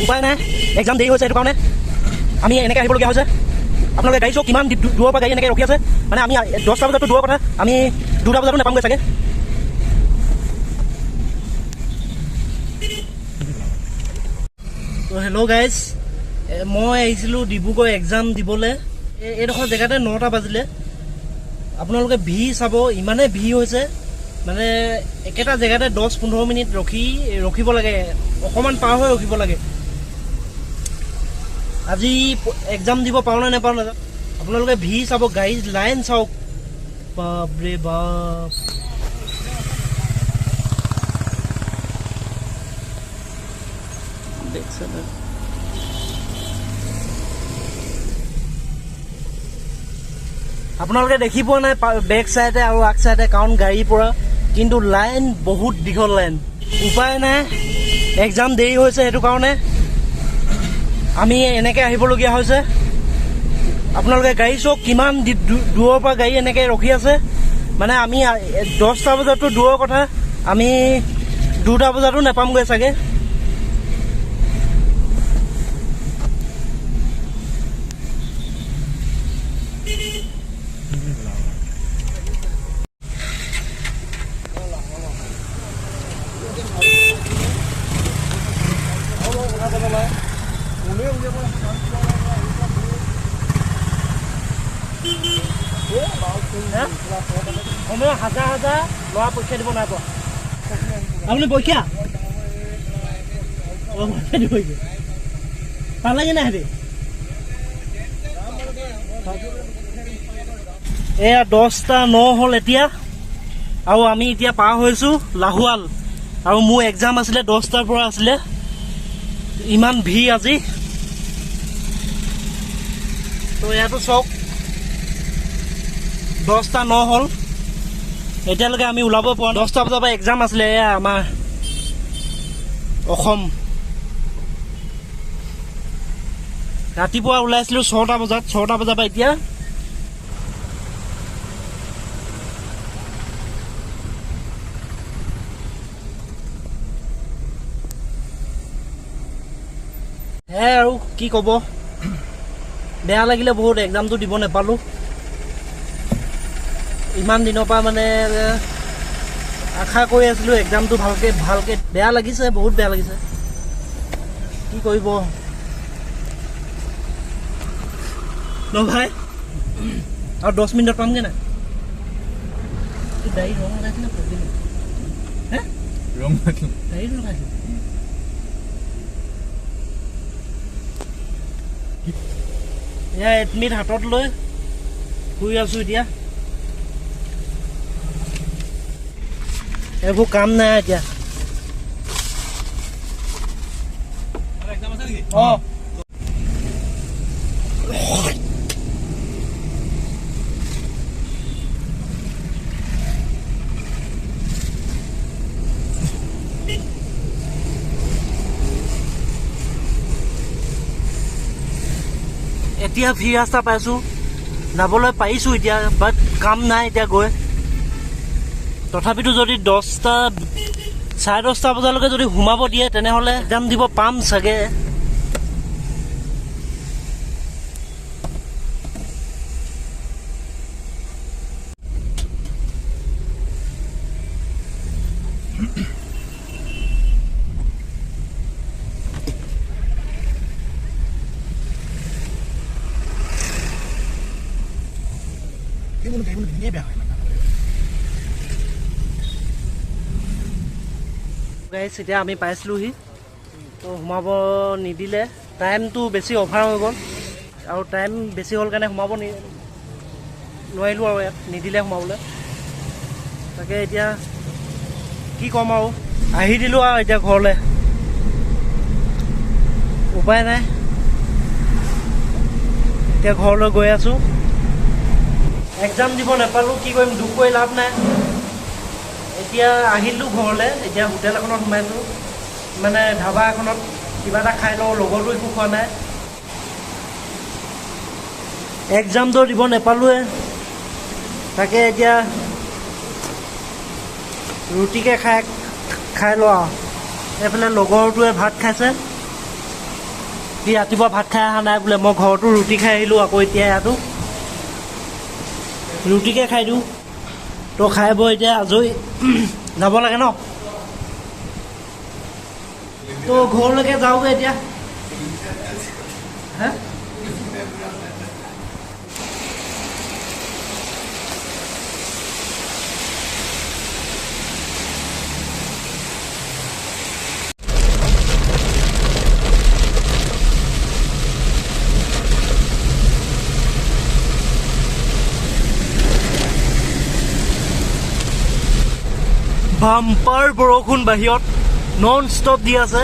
উপায় নাই, এক্সাম দেৰি হৈছে, সেইটো কাৰণে আমি এনেকৈ আহিবলগীয়া হৈছে। আপোনালোকে গাড়ী চাওক কিমান দূৰৰ পৰা গাড়ী এনেকৈ ৰখি আছে। মানে আমি 10টা বজাতটো দূৰৰ কথা, আমি 2টা বজাতো নাপামগৈ চাগে। তো হেল্ল' গাইজ, মই আহিছিলোঁ ডিব্ৰুগড় এক্সাম দিবলৈ। এইডোখৰ জেগাতে 9টা বাজিলে। আপোনালোকে ভিৰ চাব, ইমানেই ভিৰ হৈছে, মানে একেটা জেগাতে 10-15 মিনিট ৰখিব লাগে, অকণমান পাৰ হৈ ৰখিব লাগে। আজি এক্সাম দিব পাৰোঁ নে নাপাওঁ নাজানো। আপোনালোকে ভিৰ চাব, গাড়ী লাইন চাওক, বাপৰে বাপ। আপোনালোকে দেখি পোৱা নাই বেক চাইডে আৰু আগ চাইডে, কাৰণ গাড়ীৰ পৰা, কিন্তু লাইন বহুত দীঘল লাইন। উপায় নাই, এক্সাম দেৰি হৈছে, সেইটো কাৰণে আমি এনেকৈ আহিবলগীয়া হৈছে। আপোনালোকে গাড়ী চাওক কিমান দূৰৰ পৰা গাড়ী এনেকৈ ৰখি আছে। মানে আমি 10টা বজাততো দূৰৰ কথা, আমি 2টা বজাতো নাপামগৈ চাগে। সময় হাজাৰ হাজাৰ ল'ৰা পৰীক্ষা দিব নাই পোৱা। আপুনি পৰীক্ষা দিব পালেগৈ নাই হেৰি। এয়া 10টা 9 হ'ল এতিয়া, আৰু আমি এতিয়া পাৰ হৈছোঁ লাহোৱাল। আৰু মোৰ এক্সাম আছিলে 10টাৰ পৰা আছিলে। ইমান ভিৰ আজি। তো ইয়াতো চাওক 10টা 9 হ'ল, এতিয়ালৈকে আমি ওলাব পৰা। 10টা বজাৰ পৰা এক্সাম আছিলে। এয়া আমাৰ অসম। ৰাতিপুৱা ওলাইছিলোঁ 6টা বজাত, 6টা বজাৰ পৰা এতিয়া সেয়াই আৰু কি ক'ব। বেয়া লাগিলে বহুত, এক্সামটো দিব নাপালোঁ। ইমান দিনৰ পৰা মানে আশা কৰি আছিলোঁ এক্সামটো ভালকৈ। বেয়া লাগিছে, বহুত বেয়া লাগিছে, কি কৰিব ন ভাই। আৰু 10 মিনিটত পামগৈ নাই। গাড়ী ৰং লগাইছিলে, হে ৰং গাড়ী লগাইছিল। এয়া এডমিট হাতত লৈ শুই আছোঁ এতিয়া। এইবোৰ কাম নাই এতিয়া। অঁ এতিয়া ফ্ৰী ৰাস্তা পাইছোঁ, যাবলৈ পাৰিছোঁ এতিয়া, বাট কাম নাই এতিয়া গৈ। তথাপিতো যদি 10টা 10:30 বজালৈকে যদি সোমাব দিয়ে, তেনেহ'লে এক্সাম দিব পাম চাগে। গাইছ, এতিয়া আমি পাইছিলোঁহি। তো সোমাব নিদিলে, টাইমটো বেছি অভাৰ হৈ গ'ল, আৰু টাইম বেছি হ'ল কাৰণে সোমাব নোৱাৰিলোঁ আৰু ইয়াত নিদিলে সোমাবলৈ। তাকে এতিয়া কি ক'ম আৰু, আহি দিলোঁ আৰু এতিয়া ঘৰলৈ। উপায় নাই, এতিয়া ঘৰলৈ গৈ আছোঁ। এক্সাম দিব নাপালোঁ, কি কৰিম, দুখ কৰি লাভ নাই। এতিয়া আহিলোঁ ঘৰলৈ, এতিয়া হোটেল এখনত সোমাইছোঁ, মানে ধাবা এখনত কিবা এটা খাই লওঁ, লগৰটো একো খোৱা নাই। এক্সামটো দিব নাপালোঁৱে, তাকে এতিয়া ৰুটিকে খাই লওঁ আৰু। এইফালে লগৰটোৱে ভাত খাইছে, সি ৰাতিপুৱা ভাত খাই অহা নাই বোলে। মই ঘৰতো ৰুটি খাই আহিলোঁ, আকৌ এতিয়া ইয়াতো ৰুটিকে খাই দিওঁ। তো খাই বৈ এতিয়া আজৰি যাব লাগে ন। তো ঘৰলৈকে যাওঁগৈ এতিয়া। হা বাম্পাৰ বৰষুণ বাহিৰত নন ষ্টপ দি আছে।